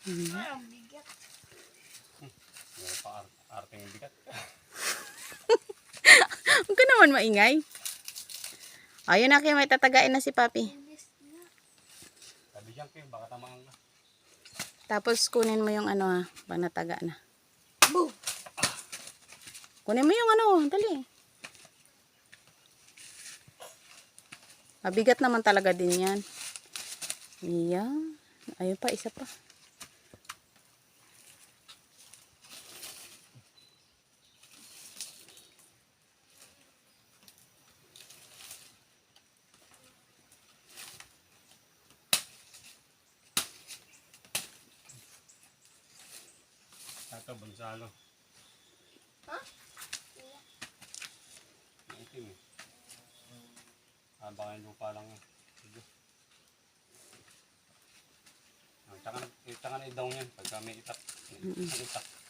Ay, ang bigat. Meron pa arting bigat. Huwag ka naman maingay. Ayun na kayo, may tatagain na si Papi. Sabi dyan kayo, baka tamaan na. Tapos kunin mo yung ano ha, pag nataga na. Boom! Kunin mo yung ano, dali. Mabigat naman talaga din yan. Iyan. Ayun pa, isa pa. Ito, Gonzalo. Ha? Ang itim eh. Baka yung lupa lang yan. Sige. Tsaka na i-down yan pagka may itak. Ang itak.